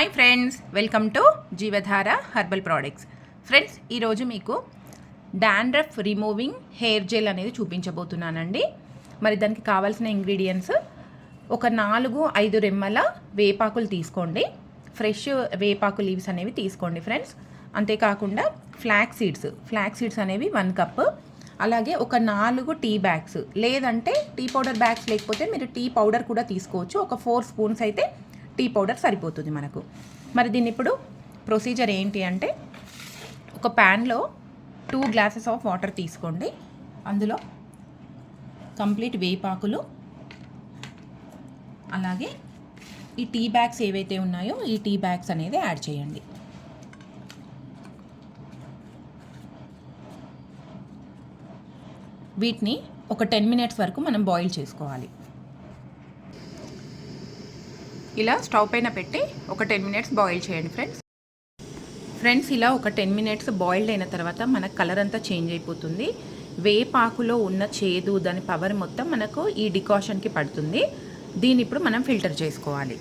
Hi friends, welcome to Jeevadhara herbal products. Friends, ఈరోజు మీకు dandruff removing hair gel అనేది చూపించబోతున్నానండి. మరి దానికి కావాల్సిన ఇంగ్రీడియంట్స్ ఒక 4-5 రెమ్మల వేపాకులు తీసుకోండి. ఫ్రెష్ వేపాకు లీవ్స్ అనేవి తీసుకోండి ఫ్రెండ్స్. అంతేకాకుండా ఫ్లాక్స్ సీడ్స్ అనేవి 1 కప్. అలాగే ఒక 4 టీ బ్యాగ్స్, లేదంటే టీ పౌడర్ బ్యాగ్స్ లేకపోతే మీరు టీ పౌడర్ కూడా తీసుకోవచ్చు. ఒక 4 స్పూన్స్ అయితే టీ పౌడర్ సరిపోతుంది మనకు. మరి దీన్ని ఇప్పుడు ప్రొసీజర్ ఏంటి అంటే, ఒక ప్యాన్లో 2 గ్లాసెస్ ఆఫ్ వాటర్ తీసుకోండి. అందులో కంప్లీట్ వేపాకులు, అలాగే ఈ టీ బ్యాగ్స్ ఏవైతే ఉన్నాయో ఈ టీ బ్యాగ్స్ అనేది యాడ్ చేయండి. వీటిని ఒక 10 మినిట్స్ వరకు మనం బాయిల్ చేసుకోవాలి. ఇలా స్టవ్ పైన పెట్టి ఒక 10 మినిట్స్ బాయిల్ చేయండి ఫ్రెండ్స్. ఇలా ఒక 10 మినిట్స్ బాయిల్డ్ అయిన తర్వాత మనకు కలర్ అంతా చేంజ్ అయిపోతుంది. వేపాకులో ఉన్న చేదు, దాని పవర్ మొత్తం మనకు ఈ డికాషన్కి పడుతుంది. దీన్ని ఇప్పుడు మనం ఫిల్టర్ చేసుకోవాలి.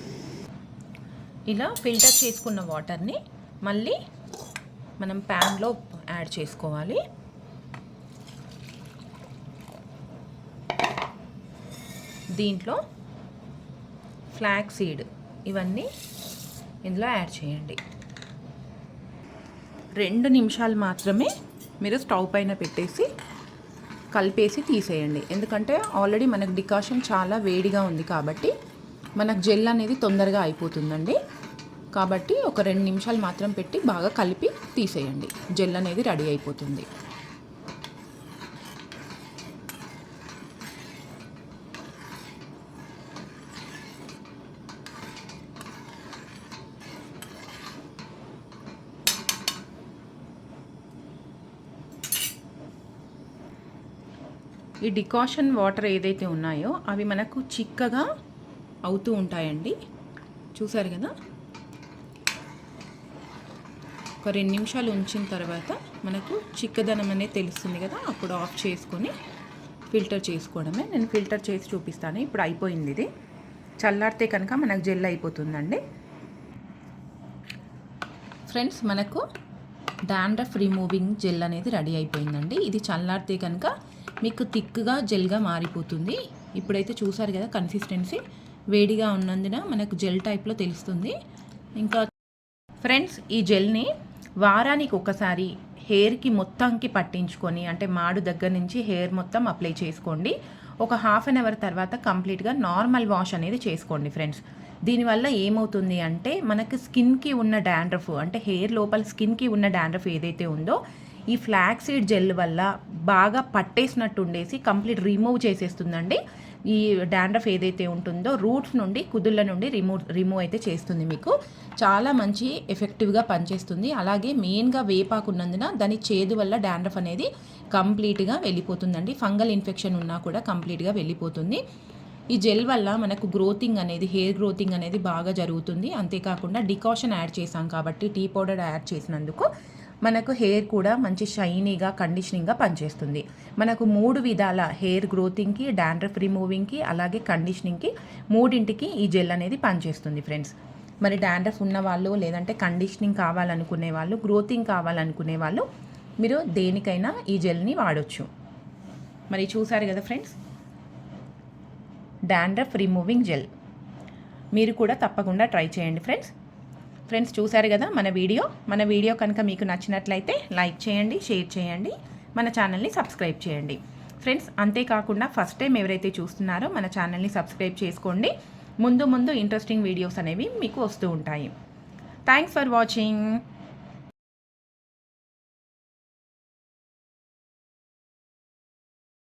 ఇలా ఫిల్టర్ చేసుకున్న వాటర్ని మళ్ళీ మనం ప్యాన్లో యాడ్ చేసుకోవాలి. దీంట్లో ఫ్లాక్స్ సీడ్ ఇవన్నీ ఇందులో యాడ్ చేయండి. 2 నిమిషాలు మాత్రమే మీరు స్టవ్ పైన పెట్టేసి కలిపేసి తీసేయండి. ఎందుకంటే ఆల్రెడీ మనకు డికాషన్ చాలా వేడిగా ఉంది కాబట్టి మనకు జెల్ అనేది తొందరగా అయిపోతుందండి. కాబట్టి ఒక 2 నిమిషాలు మాత్రం పెట్టి బాగా కలిపి తీసేయండి. జెల్ అనేది రెడీ అయిపోతుంది. ఈ డికాషన్ వాటర్ ఏదైతే ఉన్నాయో అవి మనకు చిక్కగా అవుతూ ఉంటాయండి. చూసారు కదా, ఒక 2 నిమిషాలు ఉంచిన తర్వాత మనకు చిక్కదనం అనేది తెలుస్తుంది కదా, అప్పుడు ఆఫ్ చేసుకొని ఫిల్టర్ చేసుకోవడమే. నేను ఫిల్టర్ చేసి చూపిస్తాను. ఇప్పుడు అయిపోయింది. ఇది చల్లారితే కనుక మనకు జెల్ అయిపోతుందండి. ఫ్రెండ్స్, మనకు డాండ్రఫ్ రిమూవింగ్ జెల్ అనేది రెడీ అయిపోయిందండి. ఇది చల్లారితే కనుక మీకు థిక్గా జెల్గా మారిపోతుంది. ఇప్పుడైతే చూసారు కదా, కన్సిస్టెన్సీ వేడిగా ఉన్నందున మనకు జెల్ టైప్లో తెలుస్తుంది. ఇంకా ఫ్రెండ్స్, ఈ జెల్ని వారానికి ఒకసారి హెయిర్కి మొత్తంకి పట్టించుకొని, అంటే మాడు దగ్గర నుంచి హెయిర్ మొత్తం అప్లై చేసుకోండి. ఒక హాఫ్ అన్ అవర్ తర్వాత కంప్లీట్గా నార్మల్ వాష్ అనేది చేసుకోండి ఫ్రెండ్స్. దీనివల్ల ఏమవుతుంది అంటే, మనకు స్కిన్కి ఉన్న డాండ్రఫ్, అంటే హెయిర్ లోపల స్కిన్కి ఉన్న డాండ్రఫ్ ఏదైతే ఉందో ఈ ఫ్లాక్స్ సీడ్ జెల్ వల్ల బాగా పట్టేసినట్టు ఉండేసి కంప్లీట్ రిమూవ్ చేసేస్తుందండి. ఈ డాండ్రఫ్ ఏదైతే ఉంటుందో రూట్స్ నుండి, కుదుళ్ళ నుండి రిమూవ్ అయితే చేస్తుంది. మీకు చాలా మంచి ఎఫెక్టివ్గా పనిచేస్తుంది. అలాగే మెయిన్గా వేపాకు ఉన్నందున దాని చేదు వల్ల డాండ్రఫ్ అనేది కంప్లీట్గా వెళ్ళిపోతుందండి. ఫంగల్ ఇన్ఫెక్షన్ ఉన్నా కూడా కంప్లీట్గా వెళ్ళిపోతుంది. ఈ జెల్ వల్ల మనకు గ్రోతింగ్ అనేది, హెయిర్ గ్రోతింగ్ అనేది బాగా జరుగుతుంది. అంతేకాకుండా డికాషన్ యాడ్ చేసాం కాబట్టి, టీ పౌడర్ యాడ్ చేసినందుకు మనకు హెయిర్ కూడా మంచి షైనీగా, కండిషనింగ్గా పనిచేస్తుంది. మనకు 3 విధాల హెయిర్ గ్రోతింగ్కి, డాండ్రఫ్ రిమూవింగ్కి, అలాగే కండిషనింగ్కి, 3ంటికి ఈ జెల్ అనేది పనిచేస్తుంది ఫ్రెండ్స్. మరి డాండ్రఫ్ ఉన్న వాళ్ళు, లేదంటే కండిషనింగ్ కావాలనుకునే వాళ్ళు, గ్రోతింగ్ కావాలనుకునే వాళ్ళు మీరు దేనికైనా ఈ జెల్ని వాడొచ్చు. మరి చూసారు కదా ఫ్రెండ్స్, డాండ్రఫ్ రిమూవింగ్ జెల్ మీరు కూడా తప్పకుండా ట్రై చేయండి ఫ్రెండ్స్. చూసారు కదా మన వీడియో కనుక మీకు నచ్చినట్లయితే లైక్ చేయండి, షేర్ చేయండి, మన ఛానల్ని సబ్స్క్రైబ్ చేయండి ఫ్రెండ్స్. అంతేకాకుండా ఫస్ట్ టైం ఎవరైతే చూస్తున్నారో మన ఛానల్ని సబ్స్క్రైబ్ చేసుకోండి. ముందు ఇంట్రెస్టింగ్ వీడియోస్ అనేవి మీకు వస్తూ ఉంటాయి. Thanks for watching.